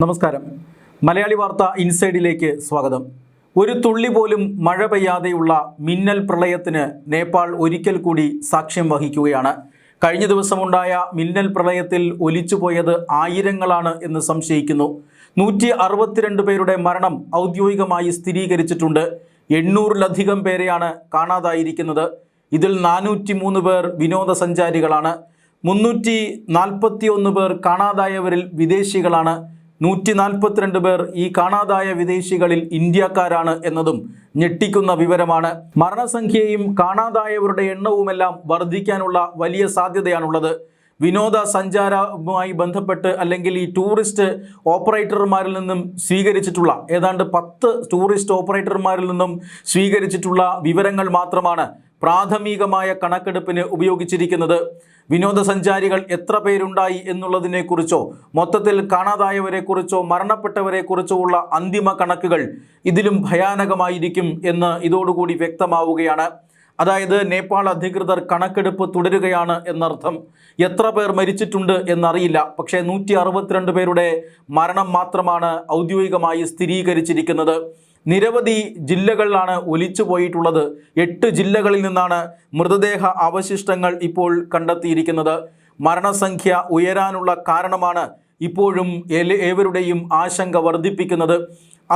നമസ്കാരം. മലയാളി വാർത്ത ഇൻസൈഡിലേക്ക് സ്വാഗതം. ഒരു തുള്ളി പോലും മഴ പെയ്യാതെയുള്ള മിന്നൽ പ്രളയത്തിന് നേപ്പാൾ ഒരിക്കൽ കൂടി സാക്ഷ്യം വഹിക്കുകയാണ്. കഴിഞ്ഞ ദിവസമുണ്ടായ മിന്നൽ പ്രളയത്തിൽ ഒലിച്ചുപോയത് ആയിരങ്ങളാണ് എന്ന് സംശയിക്കുന്നു. 162 പേരുടെ മരണം ഔദ്യോഗികമായി സ്ഥിരീകരിച്ചിട്ടുണ്ട്. 800-ലധികം പേരെയാണ് കാണാതായിരിക്കുന്നത്. ഇതിൽ 403 പേർ വിനോദസഞ്ചാരികളാണ്. 341 പേർ കാണാതായവരിൽ വിദേശികളാണ്. 142 പേർ ഈ കാണാതായ വിദേശികളിൽ ഇന്ത്യക്കാരാണ് എന്നതും ഞെട്ടിക്കുന്ന വിവരമാണ്. മരണസംഖ്യയും കാണാതായവരുടെ എണ്ണവുമെല്ലാം വർദ്ധിക്കാനുള്ള വലിയ സാധ്യതയാണുള്ളത്. വിനോദസഞ്ചാരവുമായി ബന്ധപ്പെട്ട് അല്ലെങ്കിൽ ഈ ടൂറിസ്റ്റ് ഓപ്പറേറ്റർമാരിൽ നിന്നും സ്വീകരിച്ചിട്ടുള്ള ഏതാണ്ട് 10 ടൂറിസ്റ്റ് ഓപ്പറേറ്റർമാരിൽ നിന്നും സ്വീകരിച്ചിട്ടുള്ള വിവരങ്ങൾ മാത്രമാണ് പ്രാഥമികമായ കണക്കെടുപ്പിന് ഉപയോഗിച്ചിരിക്കുന്നത്. വിനോദസഞ്ചാരികൾ എത്ര പേരുണ്ടായി എന്നുള്ളതിനെക്കുറിച്ചോ മൊത്തത്തിൽ കാണാതായവരെക്കുറിച്ചോ മരണപ്പെട്ടവരെക്കുറിച്ചോ ഉള്ള അന്തിമ കണക്കുകൾ ഇതിലും ഭയാനകമായിരിക്കും എന്ന് ഇതോടുകൂടി വ്യക്തമാവുകയാണ്. അതായത് നേപ്പാൾ അധികൃതർ കണക്കെടുപ്പ് തുടരുകയാണ് എന്നർത്ഥം. എത്ര പേർ മരിച്ചിട്ടുണ്ട് എന്നറിയില്ല. പക്ഷേ 162 പേരുടെ മരണം മാത്രമാണ് ഔദ്യോഗികമായി സ്ഥിരീകരിച്ചിരിക്കുന്നത്. നിരവധി ജില്ലകളിലാണ് ഒലിച്ചു പോയിട്ടുള്ളത്. 8 ജില്ലകളിൽ നിന്നാണ് മൃതദേഹ അവശിഷ്ടങ്ങൾ ഇപ്പോൾ കണ്ടെത്തിയിരിക്കുന്നത്. മരണസംഖ്യ ഉയരാനുള്ള കാരണമാണ് ഇപ്പോഴും ഏവരുടെയും ആശങ്ക വർദ്ധിപ്പിക്കുന്നത്.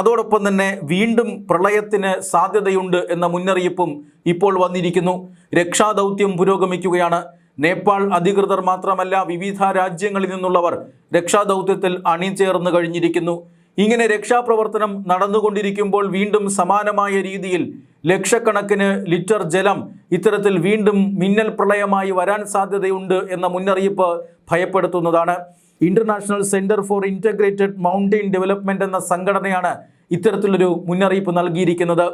അതോടൊപ്പം തന്നെ വീണ്ടും പ്രളയത്തിന് സാധ്യതയുണ്ട് എന്ന മുന്നറിയിപ്പും ഇപ്പോൾ വന്നിരിക്കുന്നു. രക്ഷാദൗത്യം പുരോഗമിക്കുകയാണ്. നേപ്പാൾ അധികൃതർ മാത്രമല്ല, വിവിധ രാജ്യങ്ങളിൽ നിന്നുള്ളവർ രക്ഷാദൗത്യത്തിൽ അണിചേർന്ന് കഴിഞ്ഞിരിക്കുന്നു. ഇങ്ങനെ രക്ഷാപ്രവർത്തനം നടന്നുകൊണ്ടിരിക്കുമ്പോൾ വീണ്ടും സമാനമായ രീതിയിൽ ലക്ഷക്കണക്കിന് ലിറ്റർ ജലം ഇത്തരത്തിൽ വീണ്ടും മിന്നൽ പ്രളയമായി വരാൻ സാധ്യതയുണ്ട് എന്ന മുന്നറിയിപ്പ് ഭയപ്പെടുത്തുന്നതാണ്. International Centre for Integrated Mountain Development എന്ന സംഘടനയാണ് ഇത്തരത്തിലൊരു മുന്നറിയിപ്പ് നൽകിയിരിക്കുന്നത്.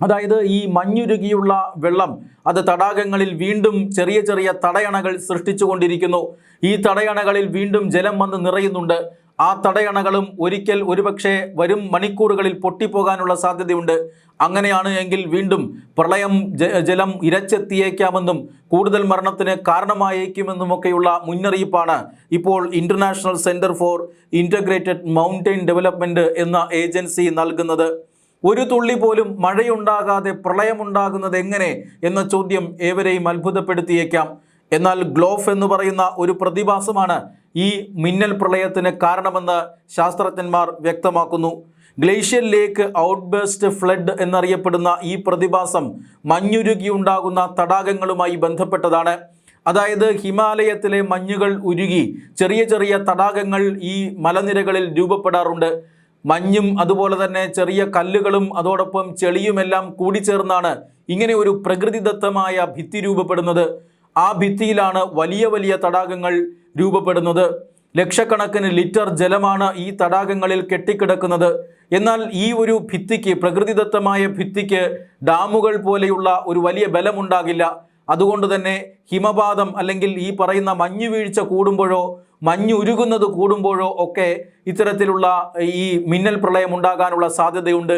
അതായത് ഈ മഞ്ഞുരുകിയുള്ള വെള്ളം അത് തടാകങ്ങളിൽ വീണ്ടും ചെറിയ ചെറിയ തടയണകൾ സൃഷ്ടിച്ചുകൊണ്ടിരിക്കുന്നു. ഈ തടയണകളിൽ വീണ്ടും ജലം വന്ന് നിറയുന്നുണ്ട്. ആ തടയണകളും ഒരുപക്ഷെ വരും മണിക്കൂറുകളിൽ പൊട്ടിപ്പോകാനുള്ള സാധ്യതയുണ്ട്. അങ്ങനെയാണ് എങ്കിൽ വീണ്ടും പ്രളയം ജലം ഇരച്ചെത്തിയേക്കാമെന്നും കൂടുതൽ മരണത്തിന് കാരണമായേക്കുമെന്നുമൊക്കെയുള്ള മുന്നറിയിപ്പാണ് ഇപ്പോൾ international Centre for Integrated Mountain Development എന്ന ഏജൻസി നൽകുന്നത്. ഒരു തുള്ളി പോലും മഴയുണ്ടാകാതെ പ്രളയമുണ്ടാകുന്നത് എങ്ങനെ എന്ന ചോദ്യം ഏവരെയും അത്ഭുതപ്പെടുത്തിയേക്കാം. എന്നാൽ ഗ്ലോഫ് എന്ന് പറയുന്ന ഒരു പ്രതിഭാസമാണ് ഈ മിന്നൽ പ്രളയത്തിന് കാരണമെന്ന് ശാസ്ത്രജ്ഞന്മാർ വ്യക്തമാക്കുന്നു. ഗ്ലേഷ്യൽ ലേക്ക് ഔട്ട്ബേസ്റ്റ് ഫ്ലഡ് എന്നറിയപ്പെടുന്ന ഈ പ്രതിഭാസം മഞ്ഞുരുകി ഉണ്ടാകുന്ന തടാകങ്ങളുമായി ബന്ധപ്പെട്ടതാണ്. അതായത് ഹിമാലയത്തിലെ മഞ്ഞുകൾ ഉരുകി ചെറിയ ചെറിയ തടാകങ്ങൾ ഈ മലനിരകളിൽ രൂപപ്പെടാറുണ്ട്. മഞ്ഞും അതുപോലെ തന്നെ ചെറിയ കല്ലുകളും അതോടൊപ്പം ചെളിയുമെല്ലാം കൂടിച്ചേർന്നാണ് ഇങ്ങനെ ഒരു പ്രകൃതിദത്തമായ ഭിത്തി രൂപപ്പെടുന്നത്. ആ ഭിത്തിയിലാണ് വലിയ വലിയ തടാകങ്ങൾ രൂപപ്പെടുന്നത്. ലക്ഷക്കണക്കിന് ലിറ്റർ ജലമാണ് ഈ തടാകങ്ങളിൽ കെട്ടിക്കിടക്കുന്നത്. എന്നാൽ ഈ ഒരു ഭിത്തിക്ക്, പ്രകൃതിദത്തമായ ഭിത്തിക്ക് ഡാമുകൾ പോലെയുള്ള ഒരു വലിയ ബലമുണ്ടാകില്ല. അതുകൊണ്ട് തന്നെ ഹിമപാതം അല്ലെങ്കിൽ ഈ പറയുന്ന മഞ്ഞുവീഴ്ച കൂടുമ്പോഴോ മഞ്ഞുരുകുന്നത് കൂടുമ്പോഴോ ഒക്കെ ഇത്തരത്തിലുള്ള ഈ മിന്നൽ പ്രളയം ഉണ്ടാകാനുള്ള സാധ്യതയുണ്ട്.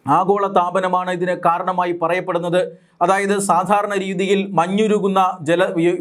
ആഗോള താപനമാണ് ഇതിന് കാരണമായി പറയപ്പെടുന്നത്. അതായത് സാധാരണ രീതിയിൽ മഞ്ഞുരുകുന്ന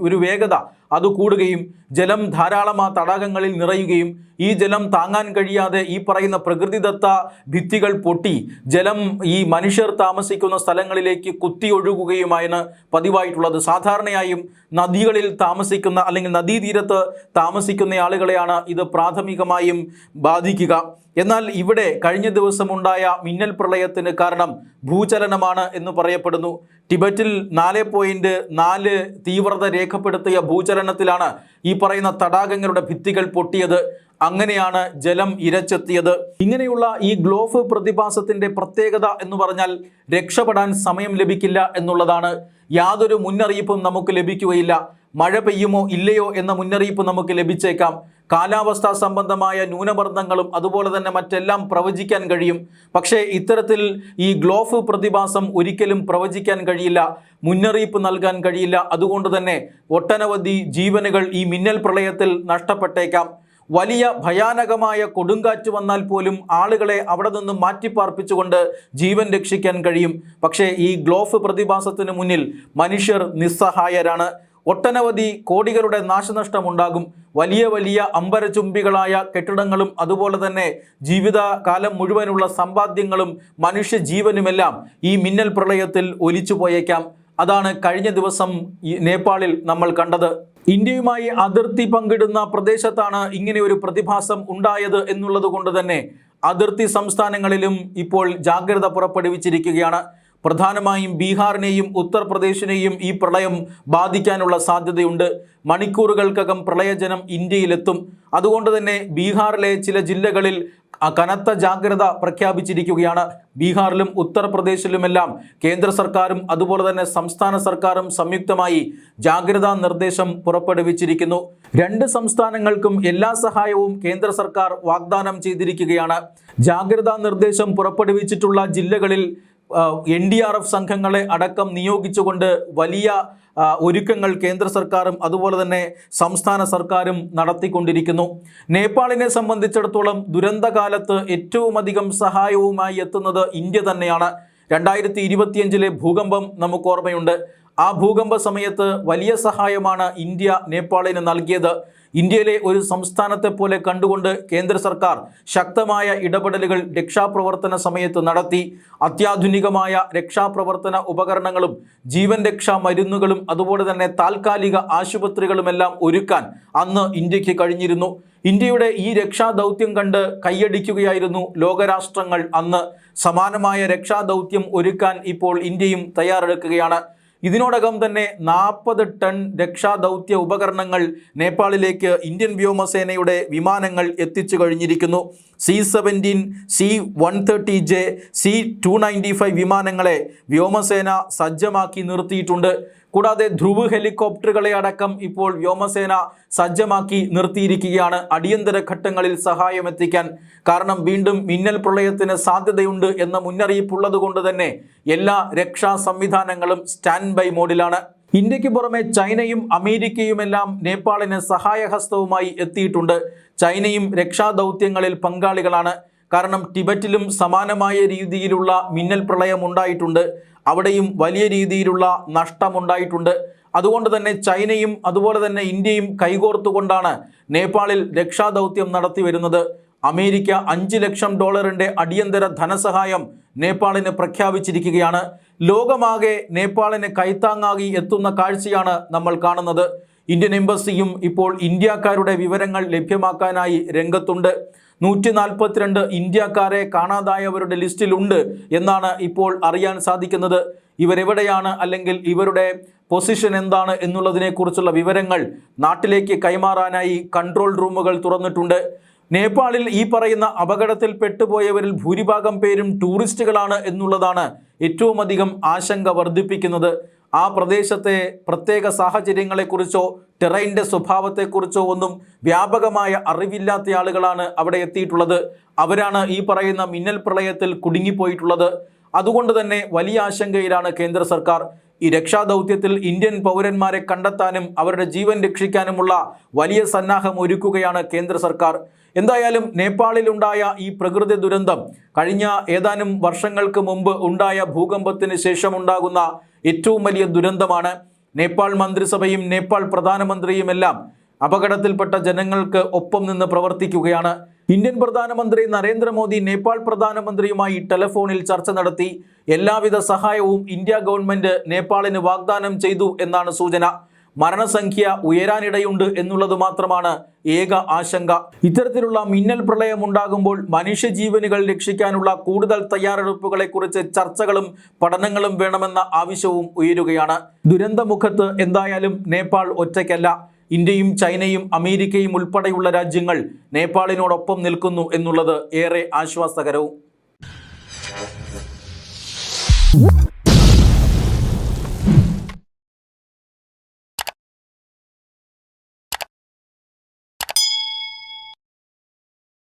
ഒരു വേഗത അത് കൂടുകയും ജലം ധാരാളം ആ തടാകങ്ങളിൽ നിറയുകയും ഈ ജലം താങ്ങാൻ കഴിയാതെ ഈ പറയുന്ന പ്രകൃതിദത്ത ഭിത്തികൾ പൊട്ടി ജലം ഈ മനുഷ്യർ താമസിക്കുന്ന സ്ഥലങ്ങളിലേക്ക് കുത്തിയൊഴുകുകയുമാണ് പതിവായിട്ടുള്ളത്. സാധാരണയായും നദികളിൽ താമസിക്കുന്ന അല്ലെങ്കിൽ നദീതീരത്ത് താമസിക്കുന്ന ആളുകളെയാണ് ഇത് പ്രാഥമികമായും ബാധിക്കുക. എന്നാൽ ഇവിടെ കഴിഞ്ഞ ദിവസമുണ്ടായ മിന്നൽ പ്രളയത്തിന് കാരണം ഭൂചലനമാണ് എന്ന് പറയപ്പെടുന്നു. ടിബറ്റിൽ 4.4 തീവ്രത രേഖപ്പെടുത്തിയ ഭൂചലനത്തിലാണ് ഈ പറയുന്ന തടാകങ്ങളുടെ ഭിത്തികൾ പൊട്ടിയത്. അങ്ങനെയാണ് ജലം ഇരച്ചെത്തിയത്. ഇങ്ങനെയുള്ള ഈ ഗ്ലോഫ് പ്രതിഭാസത്തിന്റെ പ്രത്യേകത എന്ന് പറഞ്ഞാൽ രക്ഷപ്പെടാൻ സമയം ലഭിക്കില്ല എന്നുള്ളതാണ്. യാതൊരു മുന്നറിയിപ്പും നമുക്ക് ലഭിക്കുകയില്ല. മഴ പെയ്യുമോ ഇല്ലയോ എന്ന മുന്നറിയിപ്പ് നമുക്ക് ലഭിച്ചേക്കാം. കാലാവസ്ഥാ സംബന്ധമായ ന്യൂനമർദ്ദങ്ങളും അതുപോലെ തന്നെ മറ്റെല്ലാം പ്രവചിക്കാൻ കഴിയും. പക്ഷേ ഇത്തരത്തിൽ ഈ ഗ്ലോഫ് പ്രതിഭാസം ഒരിക്കലും പ്രവചിക്കാൻ കഴിയില്ല, മുന്നറിയിപ്പ് നൽകാൻ കഴിയില്ല. അതുകൊണ്ട് തന്നെ ഒട്ടനവധി ജീവനുകൾ ഈ മിന്നൽ പ്രളയത്തിൽ നഷ്ടപ്പെട്ടേക്കാം. വലിയ ഭയാനകമായ കൊടുങ്കാറ്റ് വന്നാൽ പോലും ആളുകളെ അവിടെ നിന്നും മാറ്റിപ്പാർപ്പിച്ചുകൊണ്ട് ജീവൻ രക്ഷിക്കാൻ കഴിയും. പക്ഷേ ഈ ഗ്ലോഫ് പ്രതിഭാസത്തിന് മുന്നിൽ മനുഷ്യർ നിസ്സഹായരാണ്. ഒട്ടനവധി കോടികളുടെ നാശനഷ്ടമുണ്ടാകും. വലിയ വലിയ അമ്പരചുംബികളായ കെട്ടിടങ്ങളും അതുപോലെ തന്നെ ജീവിതകാലം മുഴുവനുള്ള സമ്പാദ്യങ്ങളും മനുഷ്യജീവനുമെല്ലാം ഈ മിന്നൽ പ്രളയത്തിൽ ഒലിച്ചു പോയേക്കാം. അതാണ് കഴിഞ്ഞ ദിവസം നേപ്പാളിൽ നമ്മൾ കണ്ടത്. ഇന്ത്യയുമായി അതിർത്തി പങ്കിടുന്ന പ്രദേശത്താണ് ഇങ്ങനെ ഒരു പ്രതിഭാസം ഉണ്ടായത് എന്നുള്ളത് കൊണ്ട് തന്നെ അതിർത്തി സംസ്ഥാനങ്ങളിലും ഇപ്പോൾ ജാഗ്രത പുറപ്പെടുവിച്ചിരിക്കുകയാണ്. പ്രധാനമായും ബീഹാറിനെയും ഉത്തർപ്രദേശിനെയും ഈ പ്രളയം ബാധിക്കാനുള്ള സാധ്യതയുണ്ട്. മണിക്കൂറുകൾക്കകം പ്രളയജലം ഇന്ത്യയിലെത്തും. അതുകൊണ്ട് തന്നെ ബീഹാറിലെ ചില ജില്ലകളിൽ കനത്ത ജാഗ്രത പ്രഖ്യാപിച്ചിരിക്കുകയാണ്. ബീഹാറിലും ഉത്തർപ്രദേശിലുമെല്ലാം കേന്ദ്ര സർക്കാരും അതുപോലെ തന്നെ സംസ്ഥാന സർക്കാരും സംയുക്തമായി ജാഗ്രതാ നിർദ്ദേശം പുറപ്പെടുവിച്ചിരിക്കുന്നു. രണ്ട് സംസ്ഥാനങ്ങൾക്കും എല്ലാ സഹായവും കേന്ദ്ര സർക്കാർ വാഗ്ദാനം ചെയ്തിരിക്കുകയാണ്. ജാഗ്രതാ നിർദ്ദേശം പുറപ്പെടുവിച്ചിട്ടുള്ള ജില്ലകളിൽ NDRF സംഘങ്ങളെ അടക്കം നിയോഗിച്ചുകൊണ്ട് വലിയ ഒരുക്കങ്ങൾ കേന്ദ്ര സർക്കാരും അതുപോലെ തന്നെ സംസ്ഥാന സർക്കാരും നടത്തിക്കൊണ്ടിരിക്കുന്നു. നേപ്പാളിനെ സംബന്ധിച്ചിടത്തോളം ദുരന്തകാലത്ത് ഏറ്റവും അധികം സഹായവുമായി എത്തുന്നത് ഇന്ത്യ തന്നെയാണ്. 2025 ഭൂകമ്പം നമുക്ക് ഓർമ്മയുണ്ട്. ആ ഭൂകമ്പ സമയത്ത് വലിയ സഹായമാണ് ഇന്ത്യ നേപ്പാളിന് നൽകിയത്. ഇന്ത്യയിലെ ഒരു സംസ്ഥാനത്തെ പോലെ കണ്ടുകൊണ്ട് കേന്ദ്ര സർക്കാർ ശക്തമായ ഇടപെടലുകൾ രക്ഷാപ്രവർത്തന സമയത്ത് നടത്തി. അത്യാധുനികമായ രക്ഷാപ്രവർത്തന ഉപകരണങ്ങളും ജീവൻ രക്ഷാ മരുന്നുകളും അതുപോലെ തന്നെ താൽക്കാലിക ആശുപത്രികളുമെല്ലാം ഒരുക്കാൻ അന്ന് ഇന്ത്യക്ക് കഴിഞ്ഞിരുന്നു. ഇന്ത്യയുടെ ഈ രക്ഷാദൗത്യം കണ്ട് കൈയടിക്കുകയായിരുന്നു ലോകരാഷ്ട്രങ്ങൾ അന്ന്. സമാനമായ രക്ഷാദൗത്യം ഒരുക്കാൻ ഇപ്പോൾ ഇന്ത്യയും തയ്യാറെടുക്കുകയാണ്. ഇതിനോടകം തന്നെ 40 ടൺ രക്ഷാദൗത്യ ഉപകരണങ്ങൾ നേപ്പാളിലേക്ക് ഇന്ത്യൻ വ്യോമസേനയുടെ വിമാനങ്ങൾ എത്തിച്ചു കഴിഞ്ഞിരിക്കുന്നു. C-17, C-130J, C-295 വിമാനങ്ങളെ വ്യോമസേന സജ്ജമാക്കി നിർത്തിയിട്ടുണ്ട്. കൂടാതെ ധ്രുവ് ഹെലികോപ്റ്ററുകളെ അടക്കം ഇപ്പോൾ വ്യോമസേന സജ്ജമാക്കി നിർത്തിയിരിക്കുകയാണ് അടിയന്തര ഘട്ടങ്ങളിൽ സഹായം എത്തിക്കാൻ. കാരണം വീണ്ടും മിന്നൽ പ്രളയത്തിന് സാധ്യതയുണ്ട് എന്ന മുന്നറിയിപ്പുള്ളത് കൊണ്ട് തന്നെ എല്ലാ രക്ഷാ സംവിധാനങ്ങളും സ്റ്റാൻഡ് ബൈ മോഡിലാണ്. ഇന്ത്യക്ക് പുറമെ ചൈനയും അമേരിക്കയുമെല്ലാം നേപ്പാളിന് സഹായഹസ്തവുമായി എത്തിയിട്ടുണ്ട്. ചൈനയും രക്ഷാദൗത്യങ്ങളിൽ പങ്കാളികളാണ്. കാരണം ടിബറ്റിലും സമാനമായ രീതിയിലുള്ള മിന്നൽ പ്രളയം ഉണ്ടായിട്ടുണ്ട്. അവിടെയും വലിയ രീതിയിലുള്ള നഷ്ടമുണ്ടായിട്ടുണ്ട്. അതുകൊണ്ട് തന്നെ ചൈനയും അതുപോലെ തന്നെ ഇന്ത്യയും കൈകോർത്തുകൊണ്ടാണ് നേപ്പാളിൽ രക്ഷാദൗത്യം നടത്തി വരുന്നത്. അമേരിക്ക $5 ലക്ഷം അടിയന്തര ധനസഹായം നേപ്പാളിന് പ്രഖ്യാപിച്ചിരിക്കുകയാണ്. ലോകമാകെ നേപ്പാളിന് കൈത്താങ്ങാകി എത്തുന്ന കാഴ്ചയാണ് നമ്മൾ കാണുന്നത്. ഇന്ത്യൻ എംബസിയും ഇപ്പോൾ ഇന്ത്യക്കാരുടെ വിവരങ്ങൾ ലഭ്യമാക്കാനായി രംഗത്തുണ്ട്. 142 ഇന്ത്യക്കാരെ കാണാതായവരുടെ ലിസ്റ്റിലുണ്ട് എന്നാണ് ഇപ്പോൾ അറിയാൻ സാധിക്കുന്നത്. ഇവരെവിടെയാണ് അല്ലെങ്കിൽ ഇവരുടെ പൊസിഷൻ എന്താണ് എന്നുള്ളതിനെക്കുറിച്ചുള്ള വിവരങ്ങൾ നാട്ടിലേക്ക് കൈമാറാനായി കൺട്രോൾ റൂമുകൾ തുറന്നിട്ടുണ്ട്. നേപ്പാളിൽ ഈ പറയുന്ന അപകടത്തിൽ പെട്ടുപോയവരിൽ ഭൂരിഭാഗം പേരും ടൂറിസ്റ്റുകളാണ് എന്നുള്ളതാണ് ഏറ്റവും അധികം ആശങ്ക വർദ്ധിപ്പിക്കുന്നത്. ആ പ്രദേശത്തെ പ്രത്യേക സാഹചര്യങ്ങളെക്കുറിച്ചോ ടെറൈൻ്റെ സ്വഭാവത്തെക്കുറിച്ചോ ഒന്നും വ്യാപകമായ അറിവില്ലാത്ത ആളുകളാണ് അവിടെ എത്തിയിട്ടുള്ളത്. അവരാണ് ഈ പറയുന്ന മിന്നൽ പ്രളയത്തിൽ കുടുങ്ങിപ്പോയിട്ടുള്ളത്. അതുകൊണ്ട് തന്നെ വലിയ ആശങ്കയിലാണ് കേന്ദ്ര സർക്കാർ. ഈ രക്ഷാദൗത്യത്തിൽ ഇന്ത്യൻ പൗരന്മാരെ കണ്ടെത്താനും അവരുടെ ജീവൻ രക്ഷിക്കാനുമുള്ള വലിയ സന്നാഹം ഒരുക്കുകയാണ് കേന്ദ്ര സർക്കാർ. എന്തായാലും നേപ്പാളിലുണ്ടായ ഈ പ്രകൃതി ദുരന്തം കഴിഞ്ഞ ഏതാനും വർഷങ്ങൾക്ക് മുമ്പ് ഉണ്ടായ ഭൂകമ്പത്തിന് ശേഷമുണ്ടാകുന്ന ഏറ്റവും വലിയ ദുരന്തമാണ്. നേപ്പാൾ മന്ത്രിസഭയും നേപ്പാൾ പ്രധാനമന്ത്രിയുമെല്ലാം അപകടത്തിൽപ്പെട്ട ജനങ്ങൾക്ക് ഒപ്പം നിന്ന് പ്രവർത്തിക്കുകയാണ്. ഇന്ത്യൻ പ്രധാനമന്ത്രി നരേന്ദ്രമോദി നേപ്പാൾ പ്രധാനമന്ത്രിയുമായി ടെലിഫോണിൽ ചർച്ച നടത്തി. എല്ലാവിധ സഹായവും ഇന്ത്യ ഗവൺമെന്റ് നേപ്പാളിന് വാഗ്ദാനം ചെയ്തു എന്നാണ് സൂചന. മരണസംഖ്യ ഉയരാനിടയുണ്ട് എന്നുള്ളത് മാത്രമാണ് ഏക ആശങ്ക. ഇത്തരത്തിലുള്ള മിന്നൽ പ്രളയം ഉണ്ടാകുമ്പോൾ മനുഷ്യജീവനുകൾ രക്ഷിക്കാനുള്ള കൂടുതൽ തയ്യാറെടുപ്പുകളെക്കുറിച്ച് ചർച്ചകളും പഠനങ്ങളും വേണമെന്ന ആവശ്യവും ഉയരുകയാണ്. ദുരന്തമുഖത്ത് എന്തായാലും നേപ്പാൾ ഒറ്റയ്ക്കല്ല. ഇന്ത്യയും ചൈനയും അമേരിക്കയും ഉൾപ്പെടെയുള്ള രാജ്യങ്ങൾ നേപ്പാളിനോടൊപ്പം നിൽക്കുന്നു എന്നുള്ളത് ഏറെ ആശ്വാസകരവും.